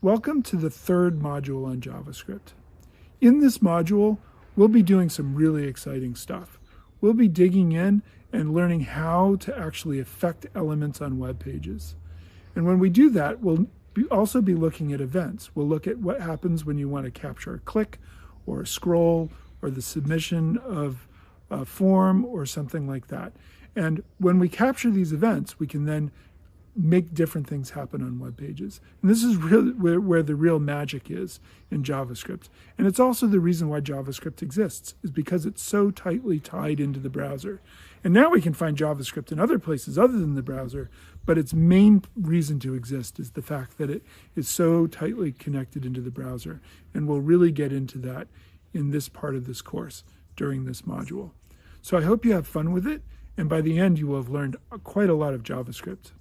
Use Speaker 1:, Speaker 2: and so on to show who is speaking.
Speaker 1: Welcome to the third module on JavaScript. In this module, we'll be doing some really exciting stuff. We'll be digging in and learning how to actually affect elements on web pages. And when we do that, we'll also be looking at events. We'll look at what happens when you want to capture a click or a scroll or the submission of a form or something like that. And when we capture these events, we can then make different things happen on web pages. And this is really where the real magic is in JavaScript. And it's also the reason why JavaScript exists, is because it's so tightly tied into the browser. And now we can find JavaScript in other places other than the browser, but its main reason to exist is the fact that it is so tightly connected into the browser. And we'll really get into that in this part of this course during this module. So I hope you have fun with it, and by the end you will have learned quite a lot of JavaScript.